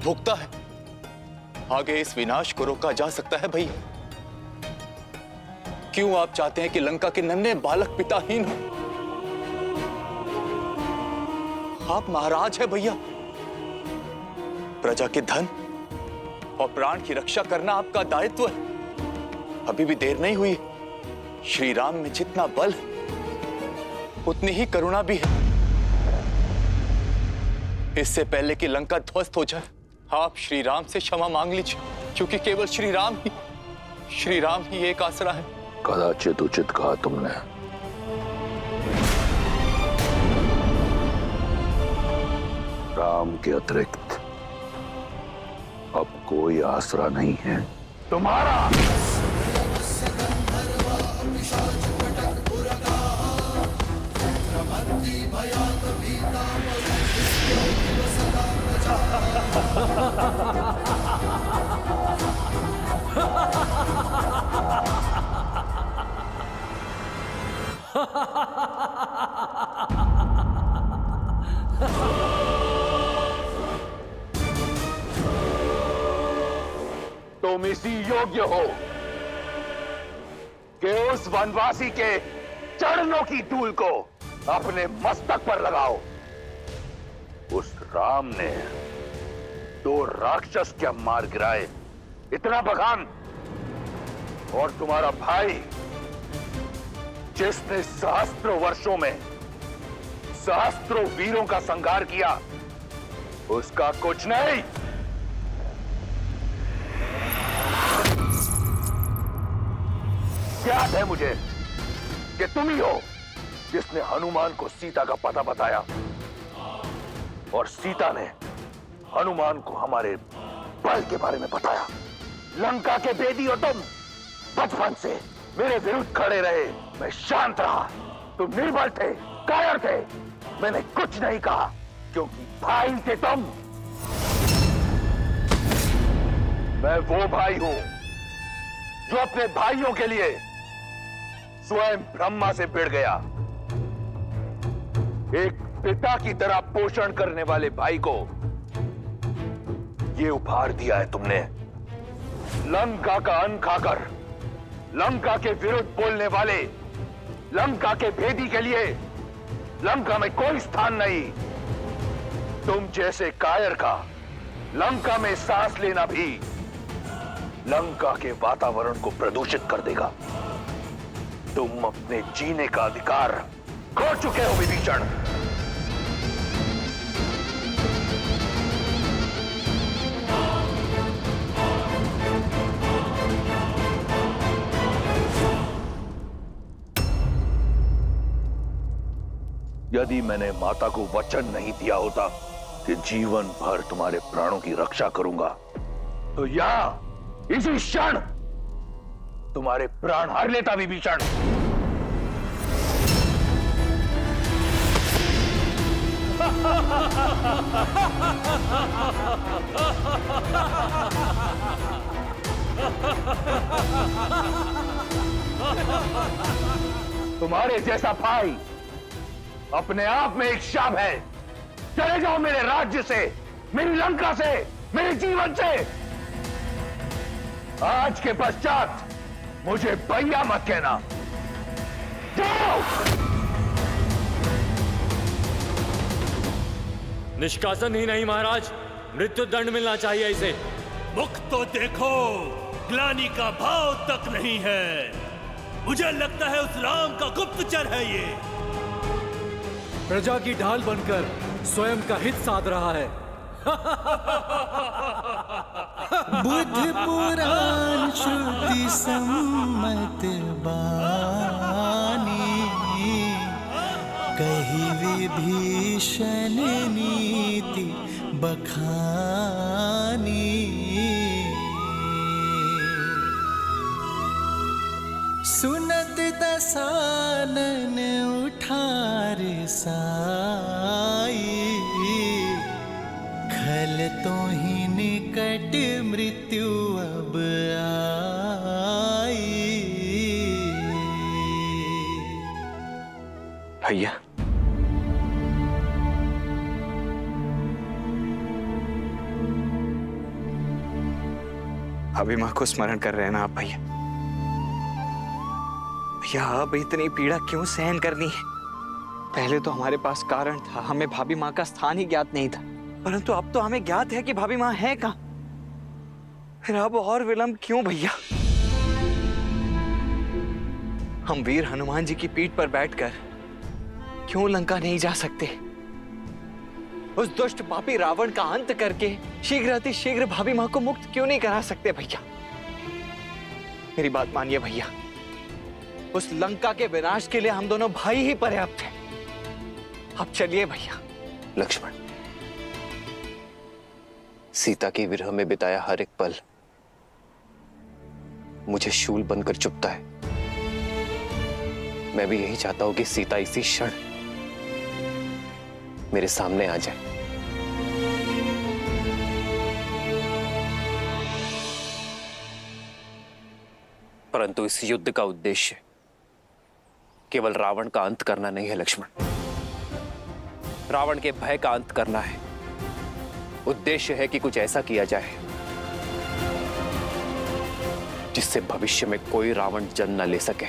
भुगता है, आगे इस विनाश को रोका जा सकता है भैया। क्यों आप चाहते हैं कि लंका के नन्हे बालक पिताहीन हो? आप महाराज हैं भैया। प्रजा के धन और प्राण की रक्षा करना आपका दायित्व है। अभी भी देर नहीं हुई। श्री राम में जितना बल है उतनी ही करुणा भी है। इससे पहले कि लंका ध्वस्त हो जाए, आप श्री राम से क्षमा मांग लीजिए, क्योंकि केवल श्री राम ही एक आसरा है। कदाचित उचित कहा तुमने। राम के अतिरिक्त अब कोई आसरा नहीं है तुम्हारा। तुम इसी योग्य हो कि उस वनवासी के चरणों की धूल को अपने मस्तक पर लगाओ। उस राम ने 2 राक्षस क्या मार गिराए, इतना बखान। और तुम्हारा भाई जिसने सहस्त्रों वर्षों में सहस्त्रों वीरों का संहार किया, उसका कुछ नहीं। याद है मुझे कि तुम ही हो जिसने हनुमान को सीता का पता बताया, और सीता ने हनुमान को हमारे बल के बारे में बताया। लंका के बेदी हो तुम। बचपन से मेरे विरुद्ध खड़े रहे, मैं शांत रहा। तुम निर्बल थे, कायर थे, मैंने कुछ नहीं कहा, क्योंकि भाई थे तुम। मैं वो भाई हूं जो अपने भाइयों के लिए स्वयं ब्रह्मा से भिड़ गया। एक पिता की तरह पोषण करने वाले भाई को ये उपहार दिया है तुमने। लंका का अन्न खाकर लंका के विरुद्ध बोलने वाले लंका के भेदी के लिए लंका में कोई स्थान नहीं। तुम जैसे कायर का लंका में सांस लेना भी लंका के वातावरण को प्रदूषित कर देगा। तुम अपने जीने का अधिकार खो चुके हो विभीषण। यदि मैंने माता को वचन नहीं दिया होता कि जीवन भर तुम्हारे प्राणों की रक्षा करूंगा, तो यहां इसी क्षण तुम्हारे प्राण हर लेता विभीषण। तुम्हारे जैसा भाई अपने आप में एक शाप है। चले जाओ मेरे राज्य से, मेरी लंका से, मेरे जीवन से। आज के पश्चात मुझे भैया मत कहना। जाओ। निष्कासन ही नहीं महाराज, मृत्यु दंड मिलना चाहिए इसे। मुख तो देखो, ग्लानि का भाव तक नहीं है। मुझे लगता है उस राम का गुप्तचर है ये। प्रजा की ढाल बनकर स्वयं का हित साध रहा है। बुद्ध पुराण श्रुति सम्मत बानी, कही विभीषण नीति बखानी। सुनत दसानन उठार साई, खल तो ही निकट मृत्यु अब आई। भैया, भाभी माँ को स्मरण कर रहे हैं ना आप भैया? भैया अब इतनी पीड़ा क्यों सहन करनी है? पहले तो हमारे पास कारण था, हमें भाभी माँ का स्थान ही ज्ञात नहीं था, परंतु अब तो हमें ज्ञात है कि भाभी माँ है कहाँ। फिर अब और विलंब क्यों भैया? हम वीर हनुमान जी की पीठ पर बैठकर क्यों लंका नहीं जा सकते? उस दुष्ट पापी रावण का अंत करके शीघ्र अति शीघ्र भाभी माँ को मुक्त क्यों नहीं करा सकते भैया? मेरी बात मानिए भैया, उस लंका के विनाश के लिए हम दोनों भाई ही पर्याप्त हैं। अब चलिए भैया। लक्ष्मण, सीता के विरह में बिताया हर एक पल मुझे शूल बनकर चुभता है। मैं भी यही चाहता हूं कि सीता इसी क्षण मेरे सामने आ जाए। परंतु इस युद्ध का उद्देश्य केवल रावण का अंत करना नहीं है लक्ष्मण। रावण के भय का अंत करना है। उद्देश्य है कि कुछ ऐसा किया जाए जिससे भविष्य में कोई रावण जन्म न ले सके।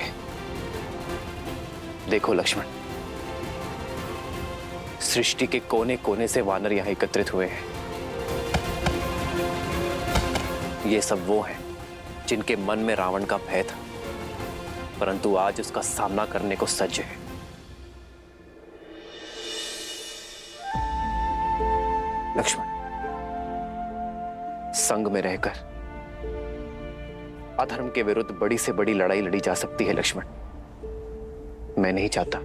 देखो लक्ष्मण, सृष्टि के कोने कोने से वानर यहां एकत्रित हुए हैं। ये सब वो हैं जिनके मन में रावण का भय था, परंतु आज उसका सामना करने को सज्ज है। लक्ष्मण, संग में रहकर अधर्म के विरुद्ध बड़ी से बड़ी लड़ाई लड़ी जा सकती है लक्ष्मण। मैं नहीं चाहता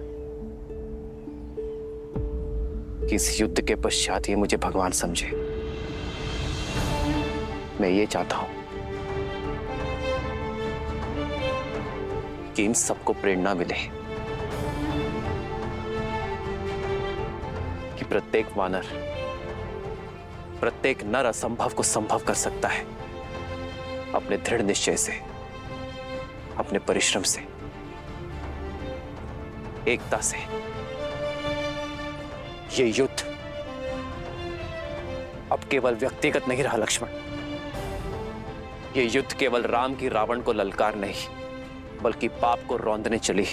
कि इस युद्ध के पश्चात ये मुझे भगवान समझे। मैं ये चाहता हूं कि इन सबको प्रेरणा मिले कि प्रत्येक वानर, प्रत्येक नर असंभव को संभव कर सकता है अपने दृढ़ निश्चय से, अपने परिश्रम से, एकता से। ये युद्ध अब केवल व्यक्तिगत नहीं रहा लक्ष्मण। ये युद्ध केवल राम की रावण को ललकार नहीं, बल्कि पाप को रौंदने चली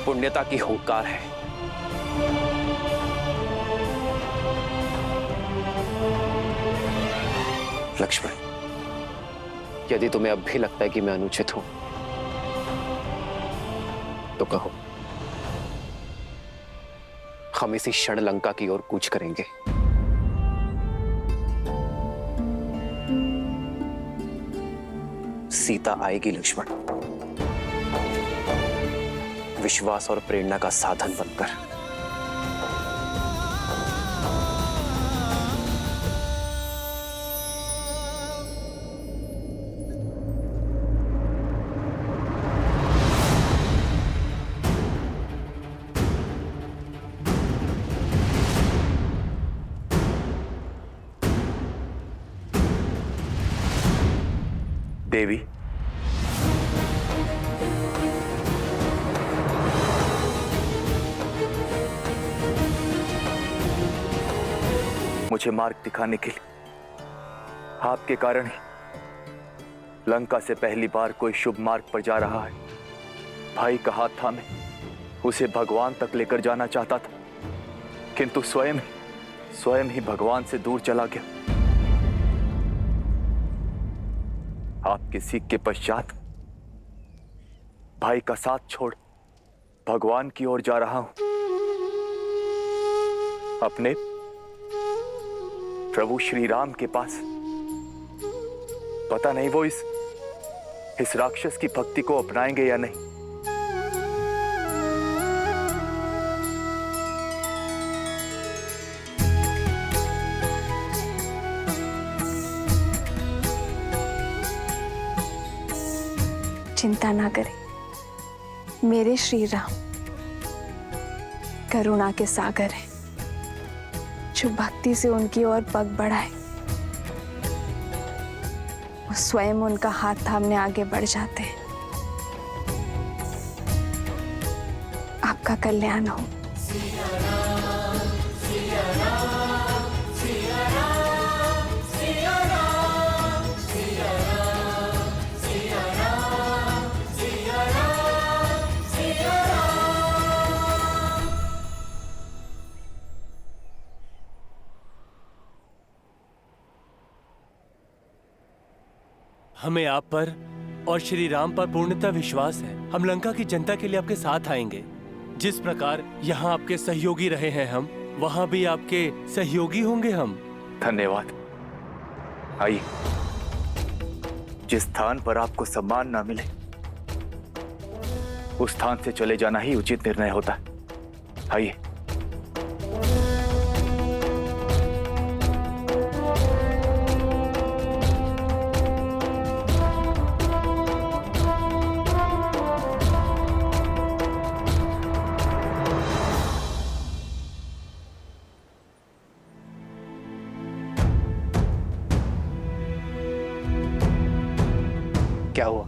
पुण्यता की हुंकार है। लक्ष्मण, यदि तुम्हें अब भी लगता है कि मैं अनुचित हूं तो कहो। हम इसी क्षण लंका की ओर कूच करेंगे। सीता आएगी लक्ष्मण, विश्वास और प्रेरणा का साधन बनकर। देवी, मुझे मार्ग दिखाने के लिए आपके कारण ही लंका से पहली बार कोई शुभ मार्ग पर जा रहा है। भाई का हाथ थामे उसे भगवान तक लेकर जाना चाहता था, किंतु स्वयं ही भगवान से दूर चला गया। आपके सीख के पश्चात भाई का साथ छोड़ भगवान की ओर जा रहा हूं। अपने प्रभु श्री राम के पास। पता नहीं वो इस राक्षस की भक्ति को अपनाएंगे या नहीं। चिंता ना करें, मेरे श्री राम करुणा के सागर हैं, जो भक्ति से उनकी ओर पग बढ़ाए वो स्वयं उनका हाथ थामने आगे बढ़ जाते हैं। आपका कल्याण हो। हमें आप पर और श्री राम पर पूर्णतः विश्वास है। हम लंका की जनता के लिए आपके साथ आएंगे। जिस प्रकार यहाँ आपके सहयोगी रहे हैं हम, वहाँ भी आपके सहयोगी होंगे हम। धन्यवाद। आइए, जिस स्थान पर आपको सम्मान ना मिले उस स्थान से चले जाना ही उचित निर्णय होता है। आइए। क्या हुआ?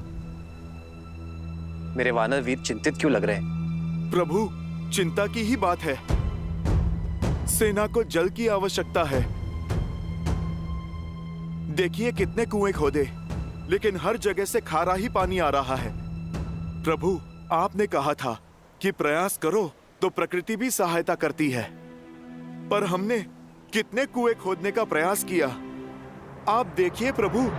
मेरे वानर वीर चिंतित क्यों लग रहे हैं? प्रभु, चिंता की ही बात है। सेना को जल की आवश्यकता है। देखिए कितने कुएं खोदे, लेकिन हर जगह से खारा ही पानी आ रहा है। प्रभु, आपने कहा था कि प्रयास करो तो प्रकृति भी सहायता करती है, पर हमने कितने कुएं खोदने का प्रयास किया। आप देखिए प्रभु।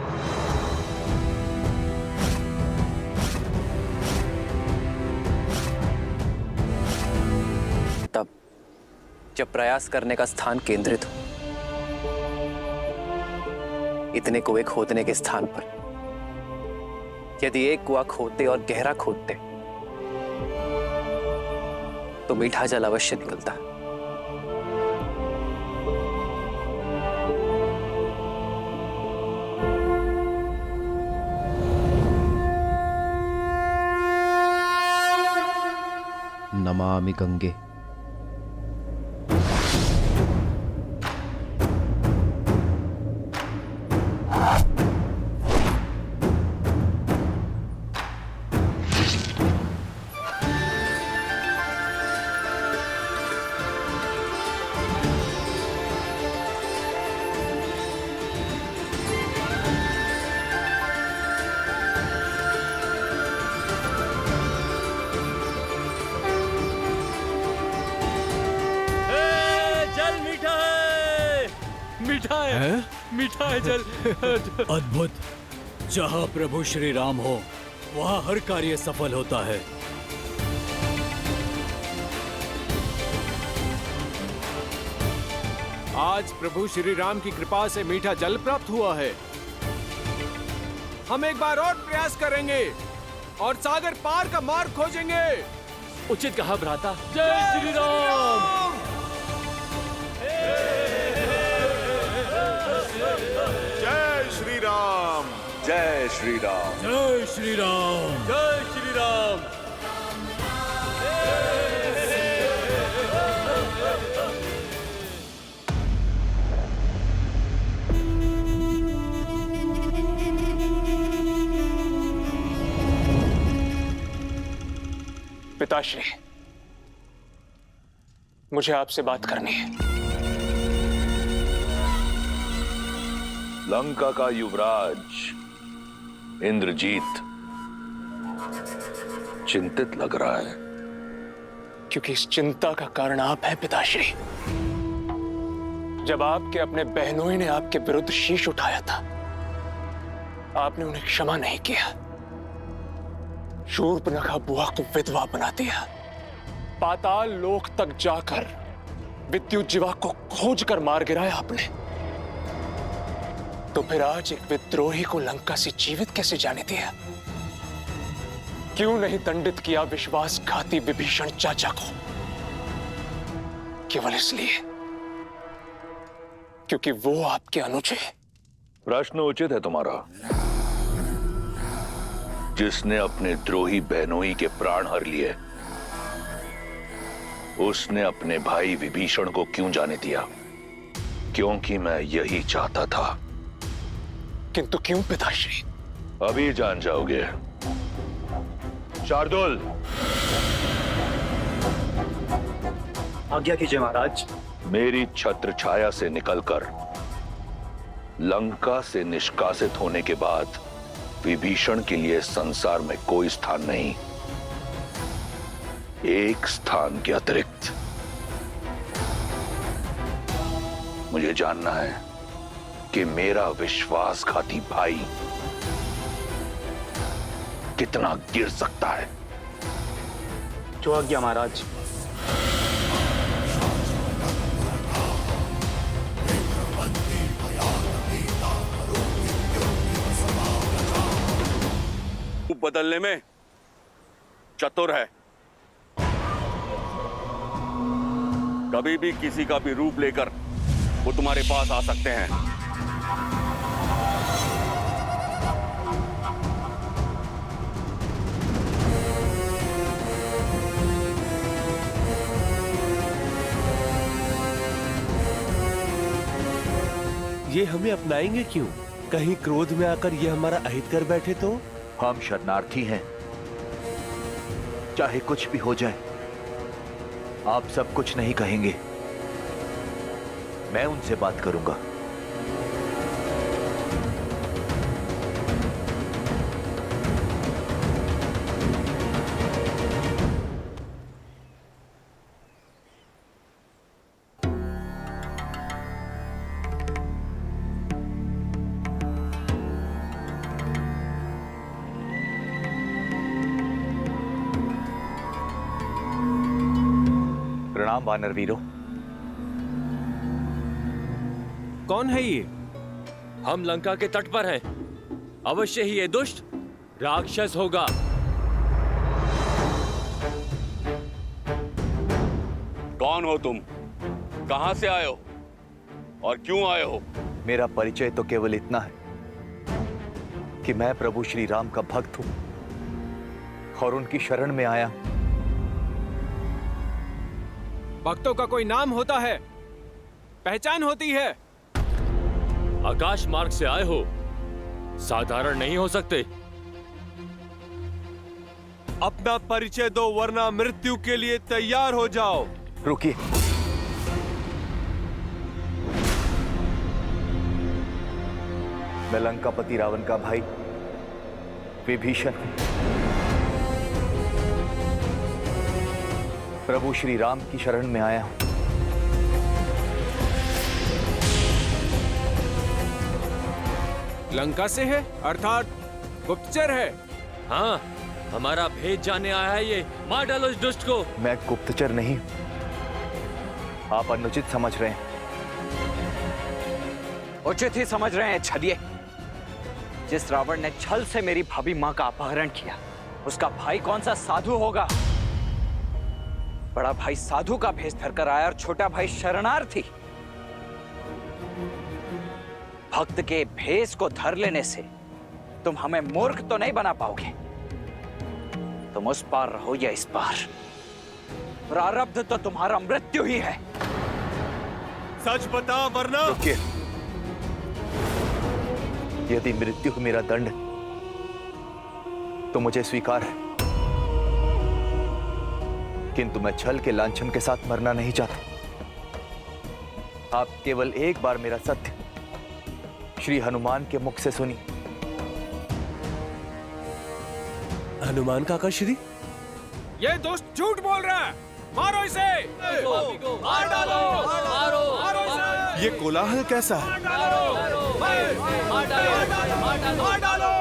तब जब प्रयास करने का स्थान केंद्रित हो, इतने कुएं खोदने के स्थान पर यदि एक कुआं खोदते और गहरा खोदते तो मीठा जल अवश्य निकलता। नमामि गंगे। मीठा है जल। अद्भुत। जहाँ प्रभु श्री राम हो वहाँ हर कार्य सफल होता है। आज प्रभु श्री राम की कृपा से मीठा जल प्राप्त हुआ है। हम एक बार और प्रयास करेंगे और सागर पार का मार्ग खोजेंगे। उचित कहा भ्राता। जय श्री राम। जय श्री राम। जय श्री राम। जय श्री राम। जय श्री राम। पिताश्री, मुझे आपसे बात करनी है। लंका का युवराज इंद्रजीत चिंतित लग रहा है। क्योंकि इस चिंता का कारण आप हैं पिताश्री। जब आपके अपने बहनोई ने आपके विरुद्ध शीश उठाया था, आपने उन्हें क्षमा नहीं किया। शूर्पणखा बुआ को विधवा बना दिया। पाताल लोक तक जाकर विद्युत जीवा को खोज कर मार गिराया आपने। तो फिर आज एक विद्रोही को लंका से जीवित कैसे जाने दिया? क्यों नहीं दंडित किया विश्वासघाती विभीषण चाचा को? केवल इसलिए क्योंकि वो आपके अनुज है। प्रश्न उचित है तुम्हारा। जिसने अपने द्रोही बहनोई के प्राण हर लिए, उसने अपने भाई विभीषण को क्यों जाने दिया? क्योंकि मैं यही चाहता था। किंतु क्यों पिताश्री? अभी जान जाओगे। शार्दुल, आज्ञा कीजिए महाराज। मेरी छत्र छाया से निकलकर लंका से निष्कासित होने के बाद विभीषण के लिए संसार में कोई स्थान नहीं। एक स्थान के अतिरिक्त मुझे जानना है कि मेरा विश्वासघाती भाई कितना गिर सकता है। जो आज्ञा महाराज। बदलने में चतुर है, कभी भी किसी का भी रूप लेकर वो तुम्हारे पास आ सकते हैं। ये हमें अपनाएंगे क्यों? कहीं क्रोध में आकर ये हमारा अहित कर बैठे तो? हम शरणार्थी हैं, चाहे कुछ भी हो जाए आप सब कुछ नहीं कहेंगे, मैं उनसे बात करूंगा। प्रणाम वानर वीरों। कौन है ये? हम लंका के तट पर हैं। अवश्य ही ये दुष्ट राक्षस होगा। कौन हो तुम? कहां से आए हो और क्यों आए हो? मेरा परिचय तो केवल इतना है कि मैं प्रभु श्री राम का भक्त हूं और उनकी शरण में आया। भक्तों का कोई नाम होता है, पहचान होती है। आकाश मार्ग से आए हो, साधारण नहीं हो सकते। अपना परिचय दो वरना मृत्यु के लिए तैयार हो जाओ। रुकिए, मैं लंकापति रावण का भाई विभीषण हूं। प्रभु श्री राम की शरण में आया हूं। लंका से है, अर्थात गुप्तचर है। हाँ, हमारा भेद जानने आया है ये। मार डालो इस दुष्ट को। मैं गुप्तचर नहीं, आप अनुचित समझ रहे हैं। उचित ही समझ रहे हैं छलिए। जिस रावण ने छल से मेरी भाभी मां का अपहरण किया, उसका भाई कौन सा साधु होगा? बड़ा भाई साधु का भेष धरकर आया और छोटा भाई शरणार्थी। भक्त के भेष को धर लेने से तुम हमें मूर्ख तो नहीं बना पाओगे। तुम उस पार रहो या इस पार, प्रारब्ध तो तुम्हारा मृत्यु ही है। सच बता वरना। रुकिए, यदि मृत्यु मेरा दंड तो मुझे स्वीकार है, किंतु मैं छल के लांछन के साथ मरना नहीं चाहता। आप केवल एक बार मेरा सत्य श्री हनुमान के मुख से सुनिए। हनुमान काका श्री? ये दुष्ट झूठ बोल रहा है। मारो इसे। मार डालो, मारो इसे। ये कोलाहल कैसा है? मार डालो।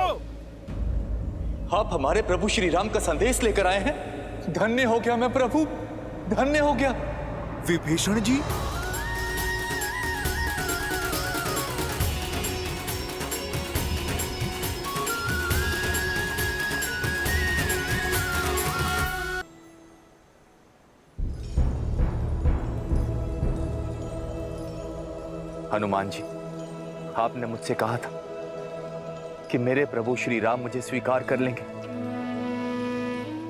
आप हमारे प्रभु श्री राम का संदेश लेकर आए हैं। धन्य हो गया मैं प्रभु, धन्य हो गया। विभीषण जी, हनुमान जी, आपने मुझसे कहा था कि मेरे प्रभु श्री राम मुझे स्वीकार कर लेंगे।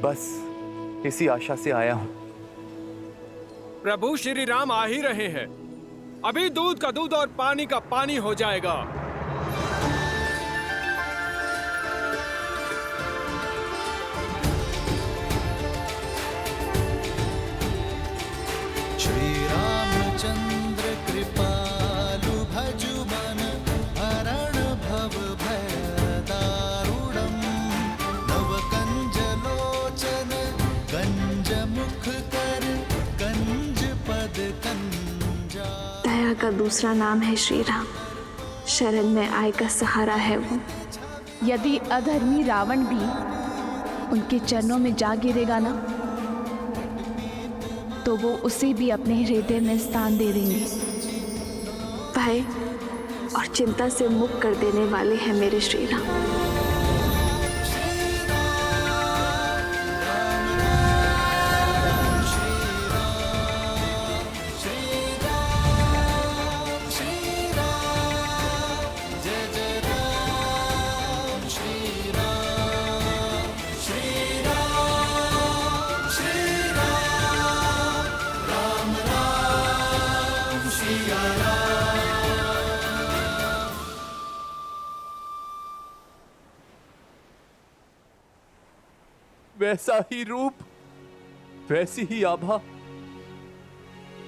बस इसी आशा से आया हूं। प्रभु श्री राम आ ही रहे हैं। अभी दूध का दूध और पानी का पानी हो जाएगा। श्री रामचंद्र कृपालु भजु मन हरण भव भय दारुणम नव कंज लोचन कंज मुख कर कंज पद कंजा। दया का दूसरा नाम है श्री राम। शरण में आय का सहारा है वो। यदि अधर्मी रावण भी उनके चरणों में जा गिरेगा ना, तो वो उसे भी अपने हृदय में स्थान दे देंगे। भय और चिंता से मुक्त कर देने वाले हैं मेरे श्री राम। वैसा ही रूप, वैसी ही आभा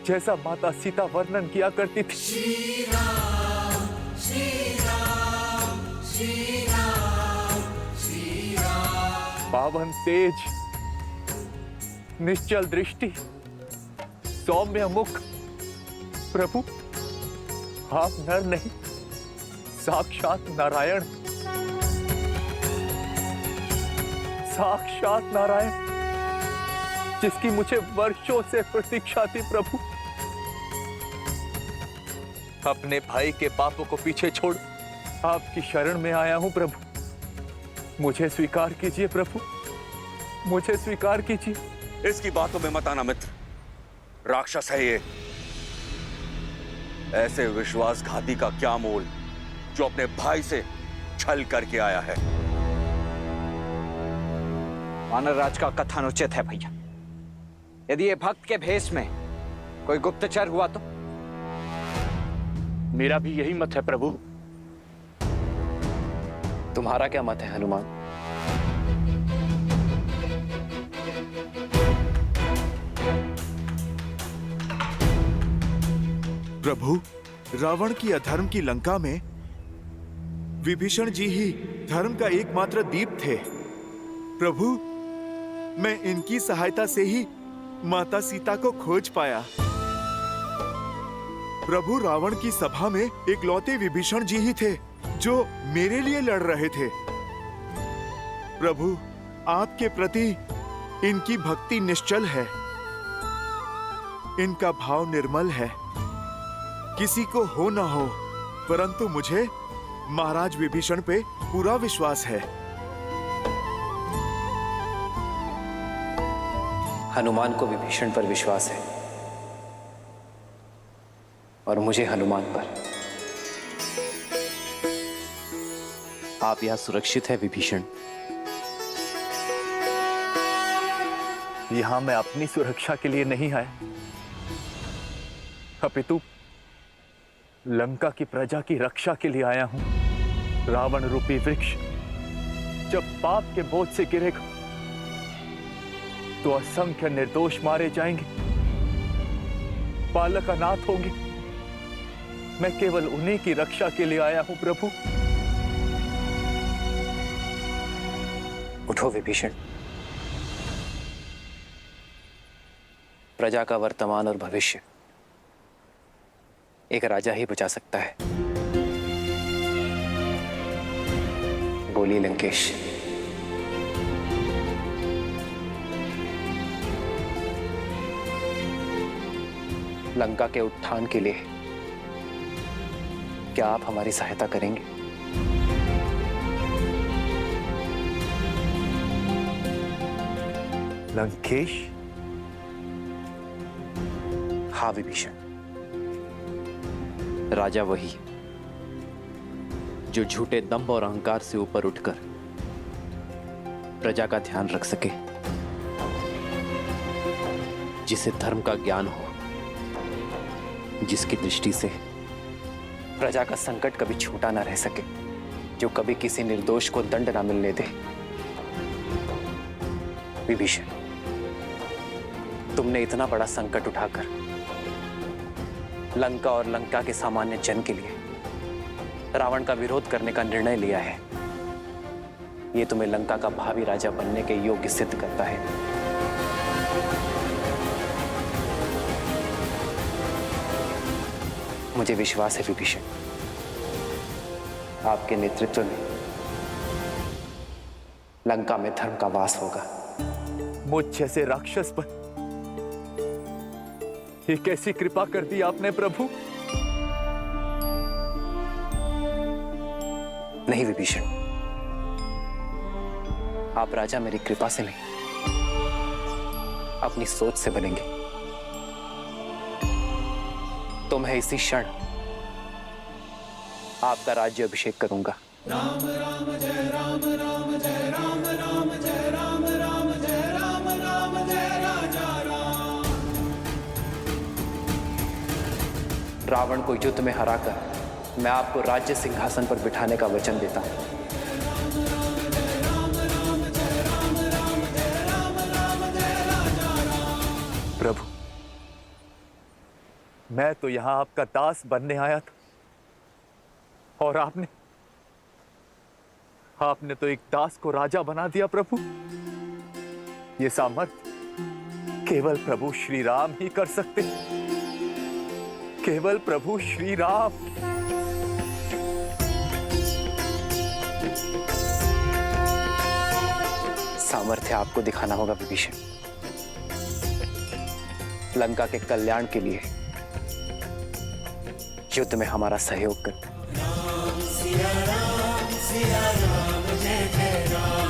जैसा माता सीता वर्णन किया करती थी। श्री राम, श्री राम, श्री राम, श्री राम। पावन तेज, निश्चल दृष्टि, सौम्य मुख। प्रभु, आप नर नहीं, साक्षात नारायण, साक्षात नारायण, जिसकी मुझे वर्षों से प्रतीक्षा थी। प्रभु, अपने भाई के पापों को पीछे छोड़ आपकी शरण में आया हूं। प्रभु, मुझे स्वीकार कीजिए। प्रभु, मुझे स्वीकार कीजिए। इसकी बातों में मत आना मित्र, राक्षस है ये। ऐसे विश्वासघाती का क्या मोल जो अपने भाई से छल करके आया है। वानर राज का कथन उचित है भैया। यदि ये भक्त के भेष में कोई गुप्तचर हुआ तो? मेरा भी यही मत है प्रभु। तुम्हारा क्या मत है हनुमान? प्रभु, रावण की अधर्म की लंका में विभीषण जी ही धर्म का एकमात्र दीप थे। प्रभु, मैं इनकी सहायता से ही माता सीता को खोज पाया। प्रभु, रावण की सभा में इकलौते विभीषण जी ही थे जो मेरे लिए लड़ रहे थे। प्रभु, आपके प्रति इनकी भक्ति निश्चल है, इनका भाव निर्मल है। किसी को हो ना हो, परंतु मुझे महाराज विभीषण पे पूरा विश्वास है। हनुमान को विभीषण पर विश्वास है और मुझे हनुमान पर। आप यहां सुरक्षित है विभीषण। यहां मैं अपनी सुरक्षा के लिए नहीं आया, अपितु लंका की प्रजा की रक्षा के लिए आया हूं। रावण रूपी वृक्ष जब पाप के बोझ से गिरेगा तो असंख्य निर्दोष मारे जाएंगे, बालक अनाथ होंगे। मैं केवल उन्हीं की रक्षा के लिए आया हूं। प्रभु, उठो विभीषण। प्रजा का वर्तमान और भविष्य एक राजा ही बचा सकता है। बोलिए लंकेश। लंका के उत्थान के लिए क्या आप हमारी सहायता करेंगे? लंकेश? हाँ विभीषण, राजा वही जो झूठे दंभ और अहंकार से ऊपर उठकर प्रजा का ध्यान रख सके, जिसे धर्म का ज्ञान हो, जिसकी दृष्टि से प्रजा का संकट कभी छूटा ना रह सके, जो कभी किसी निर्दोष को दंड ना मिलने दे। विभीषण, तुमने इतना बड़ा संकट उठाकर लंका और लंका के सामान्य जन के लिए रावण का विरोध करने का निर्णय लिया है। यह तुम्हें लंका का भावी राजा बनने के योग्य सिद्ध करता है। मुझे विश्वास है विभीषण, आपके नेतृत्व में लंका में धर्म का वास होगा। मुझ जैसे राक्षस पर ये कैसी कृपा कर दी आपने प्रभु? नहीं विभीषण, आप राजा मेरी कृपा से नहीं, अपनी सोच से बनेंगे। तो मैं इसी क्षण आपका राज्य अभिषेक करूंगा। राम राम जय राम राम जय राम राम जय राम राम जय राम राम जय राजा राम। रावण को युद्ध में हराकर मैं आपको राज्य सिंहासन पर बिठाने का वचन देता हूं। प्रभु, मैं तो यहां आपका दास बनने आया था और आपने तो एक दास को राजा बना दिया प्रभु। ये सामर्थ्य केवल प्रभु श्री राम ही कर सकते, केवल प्रभु श्री राम। सामर्थ्य आपको दिखाना होगा विभीषण। लंका के कल्याण के लिए युद्ध में हमारा सहयोग कर। सिया राम जय जय राम,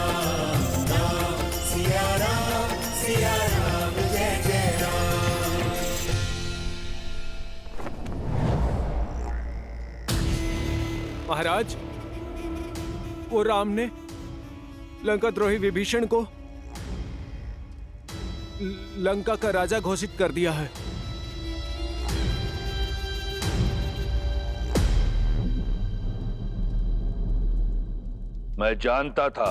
राम सिया राम जय जय राम। महाराज, वो राम ने लंका द्रोही विभीषण को लंका का राजा घोषित कर दिया है। मैं जानता था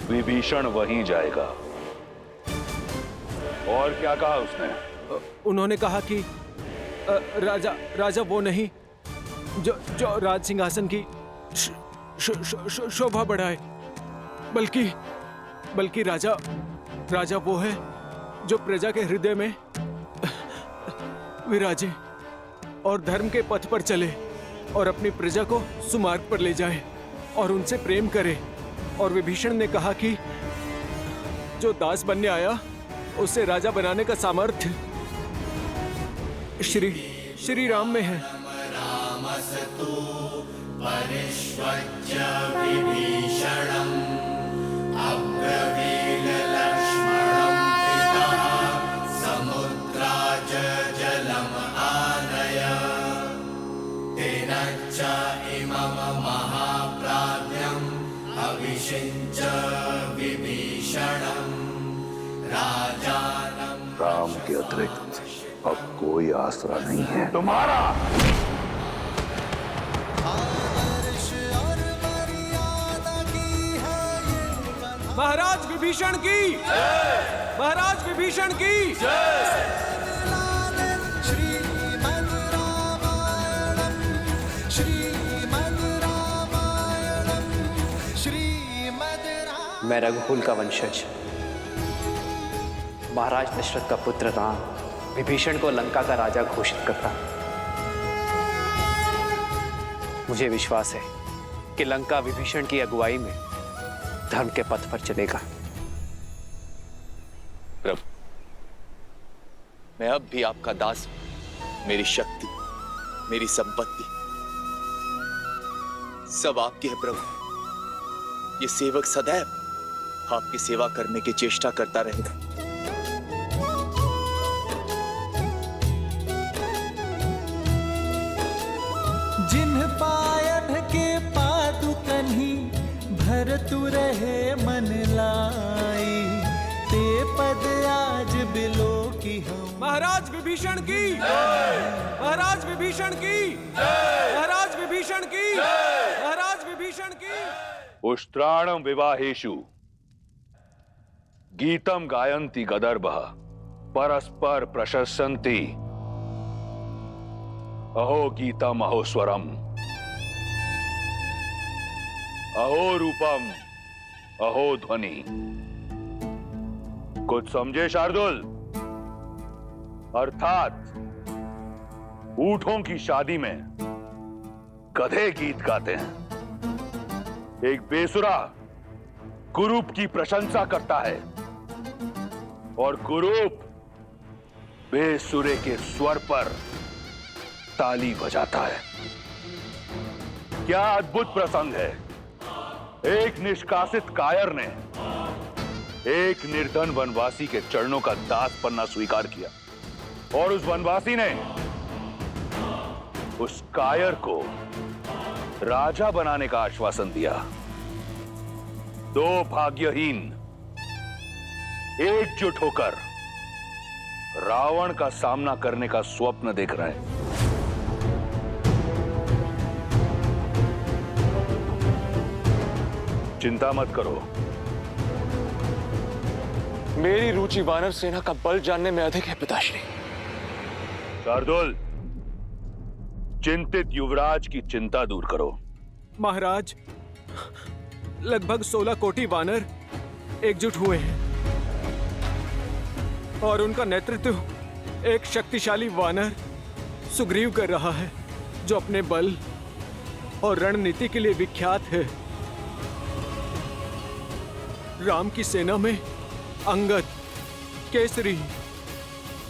विभीषण वहीं जाएगा। और क्या कहा उसने? उन्होंने कहा कि राजा वो नहीं जो राज सिंहासन की शोभा बढ़ाए, बल्कि राजा वो है जो प्रजा के हृदय में विराजे और धर्म के पथ पर चले और अपनी प्रजा को सुमार्ग पर ले जाए और उनसे प्रेम करे। और विभीषण ने कहा कि जो दास बनने आया उसे राजा बनाने का सामर्थ्य श्री राम में है। राम के अतिरिक्त अब कोई आसरा नहीं है तुम्हारा। महाराज विभीषण की, महाराज विभीषण की। मैं रघुकुल का वंशज महाराज दशरथ का पुत्र राम विभीषण को लंका का राजा घोषित करता। मुझे विश्वास है कि लंका विभीषण की अगुवाई में धर्म के पथ पर चलेगा। प्रभु, मैं अब भी आपका दास हूं। मेरी शक्ति, मेरी संपत्ति सब आपकी है प्रभु। ये सेवक सदैव आपकी सेवा करने की चेष्टा करता रहेगा। जिन्ह पायन के पादुकन्ही भरतु रहे मन लाई, ते पद आज बिलो की हम। महाराज विभीषण की, महाराज विभीषण की, महाराज विभीषण की, महाराज विभीषण की। उष्ट्राणम विवाहेषु गीतम गायन्ति गदर्भः परस्पर प्रशस्यन्ति। अहो गीतम अहो स्वरम, अहो रूपम अहो ध्वनि। कुछ समझे शार्दुल? अर्थात ऊंटों की शादी में गधे गीत गाते हैं, एक बेसुरा कुरूप की प्रशंसा करता है और कुरूप बेसुरे के स्वर पर ताली बजाता है। क्या अद्भुत प्रसंग है। एक निष्कासित कायर ने एक निर्धन वनवासी के चरणों का दास बनना स्वीकार किया और उस वनवासी ने उस कायर को राजा बनाने का आश्वासन दिया। दो भाग्यहीन एकजुट होकर रावण का सामना करने का स्वप्न देख रहे हैं। चिंता मत करो। मेरी रुचि वानर सेना का बल जानने में अधिक है पिताश्री। शार्दुल, चिंतित युवराज की चिंता दूर करो। महाराज, लगभग 16 कोटि वानर एकजुट हुए हैं और उनका नेतृत्व एक शक्तिशाली वानर सुग्रीव कर रहा है, जो अपने बल और रणनीति के लिए विख्यात है। राम की सेना में अंगद, केसरी,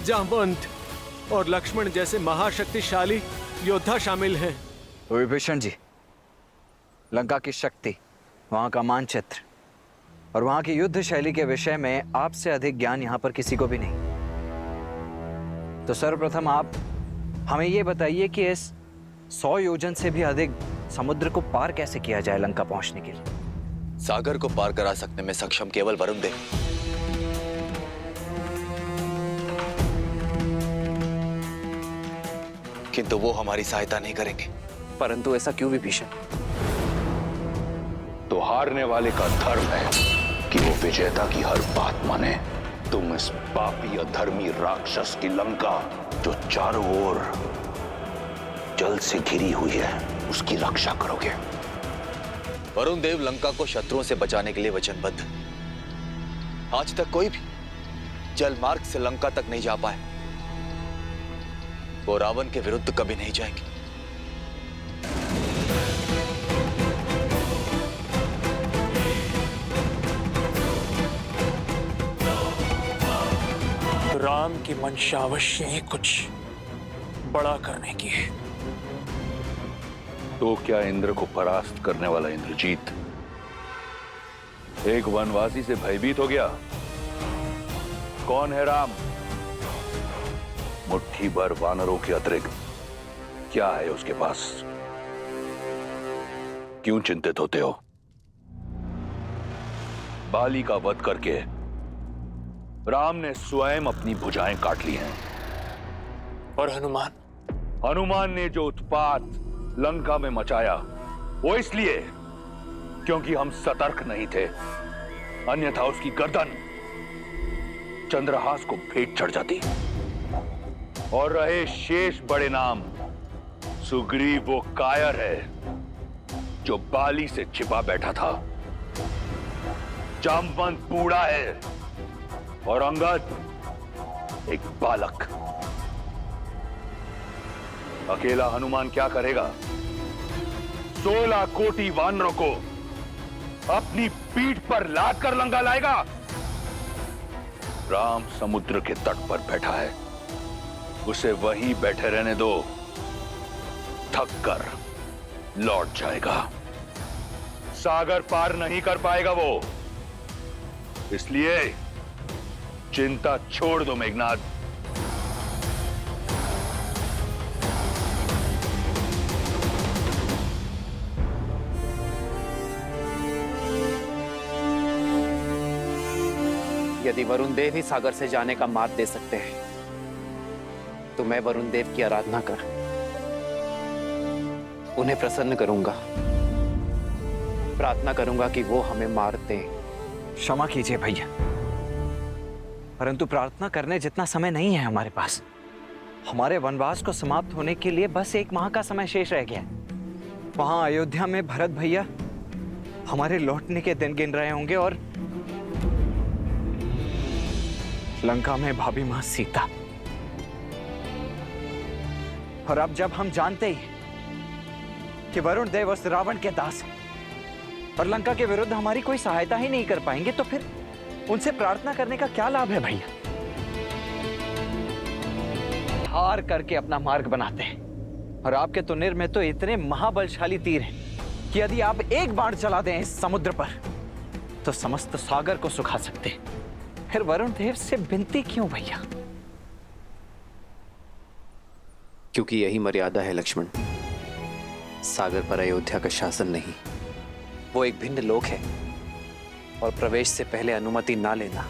जामवंत और लक्ष्मण जैसे महाशक्तिशाली योद्धा शामिल हैं। विभीषण जी, लंका की शक्ति, वहां का मानचित्र और वहां की युद्ध शैली के विषय में आपसे अधिक ज्ञान यहां पर किसी को भी नहीं। तो सर्वप्रथम आप हमें यह बताइए कि इस 100 योजन से भी अधिक समुद्र को पार कैसे किया जाए लंका पहुंचने के लिए। सागर को पार करा सकने में सक्षम केवल वरुण देव। किंतु वो हमारी सहायता नहीं करेंगे। परंतु ऐसा क्यों विभीषण? तो हारने वाले का धर्म है कि वो विजेता की हर बात माने। तुम इस पापी अधर्मी राक्षस की लंका, जो चारों ओर जल से घिरी हुई है, उसकी रक्षा करोगे। वरुण देव लंका को शत्रुओं से बचाने के लिए वचनबद्ध। आज तक कोई भी जल मार्ग से लंका तक नहीं जा पाए। वो रावण के विरुद्ध कभी नहीं जाएंगे। राम की मंशा अवश्य ही कुछ बड़ा करने की है। तो क्या इंद्र को परास्त करने वाला इंद्रजीत एक वनवासी से भयभीत हो गया? कौन है राम? मुट्ठी भर वानरों के अतिरिक्त क्या है उसके पास? क्यों चिंतित होते हो? बाली का वध करके राम ने स्वयं अपनी भुजाएं काट ली हैं। और हनुमान? हनुमान ने जो उत्पात लंका में मचाया, वो इसलिए क्योंकि हम सतर्क नहीं थे, अन्यथा उसकी गर्दन चंद्रहास को भेंट चढ़ जाती। और रहे शेष बड़े नाम, सुग्रीव वो कायर है जो बाली से छिपा बैठा था, जामवंत बूढ़ा है और अंगद एक बालक। अकेला हनुमान क्या करेगा? 16 कोटि वानरों को अपनी पीठ पर लाद कर लंका लाएगा। राम समुद्र के तट पर बैठा है, उसे वहीं बैठे रहने दो। थक कर लौट जाएगा। सागर पार नहीं कर पाएगा वो। इसलिए चिंता छोड़ दो मेघनाथ। यदि वरुण देव ही सागर से जाने का मार्ग दे सकते हैं, तो मैं वरुण देव की आराधना कर उन्हें प्रसन्न करूंगा। प्रार्थना करूंगा कि वो हमें मार दें। क्षमा कीजिए भैया, परंतु प्रार्थना करने जितना समय नहीं है हमारे पास। हमारे वनवास को समाप्त होने के लिए बस 1 माह का समय शेष रह गया। वहां अयोध्या में भरत भैया हमारे लौटने के दिन गिन रहे होंगे और लंका में भाभी मां सीता। और अब जब हम जानते ही कि वरुण देव उस रावण के दास हैं, और लंका के विरुद्ध हमारी कोई सहायता ही नहीं कर पाएंगे, तो फिर उनसे प्रार्थना करने का क्या लाभ है भैया? हार करके अपना मार्ग बनाते हैं, और आपके तुनिर में तो इतने महाबलशाली तीर हैं कि यदि आप एक बाण चला दें इस समुद्र पर तो समस्त सागर को सुखा सकते हैं। फिर वरुण देव से विनती क्यों भैया? क्योंकि यही मर्यादा है लक्ष्मण। सागर पर अयोध्या का शासन नहीं, वो एक भिन्न लोक है, और प्रवेश से पहले अनुमति ना लेना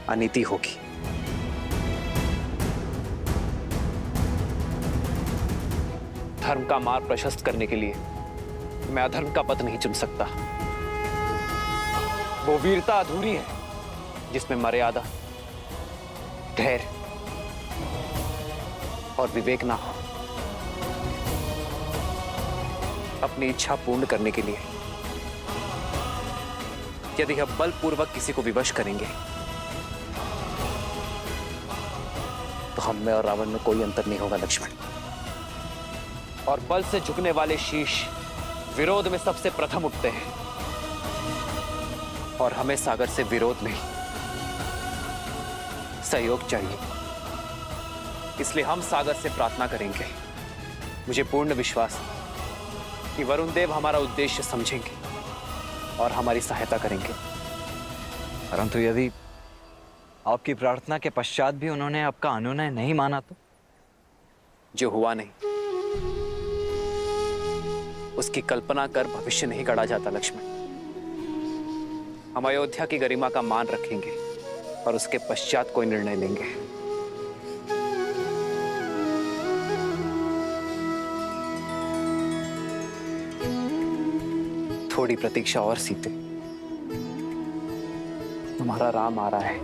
अनीति होगी। धर्म का मार्ग प्रशस्त करने के लिए मैं अधर्म का पथ नहीं चुन सकता। वो वीरता अधूरी है जिसमें मर्यादा, धैर्य और विवेक ना हो। अपनी इच्छा पूर्ण करने के लिए यदि हम बलपूर्वक किसी को विवश करेंगे तो हम में और रावण में कोई अंतर नहीं होगा लक्ष्मण। और बल से झुकने वाले शीश विरोध में सबसे प्रथम उठते हैं, और हमें सागर से विरोध नहीं, सहयोग चाहिए। इसलिए हम सागर से प्रार्थना करेंगे। मुझे पूर्ण विश्वास है कि वरुण देव हमारा उद्देश्य समझेंगे और हमारी सहायता करेंगे। परंतु यदि आपकी प्रार्थना के पश्चात भी उन्होंने आपका अनुनय नहीं माना तो? जो हुआ नहीं उसकी कल्पना कर भविष्य नहीं गढ़ा जाता लक्ष्मण। हम अयोध्या की गरिमा का मान रखेंगे और उसके पश्चात कोई निर्णय लेंगे। थोड़ी प्रतीक्षा और सीते, तुम्हारा राम आ रहा है।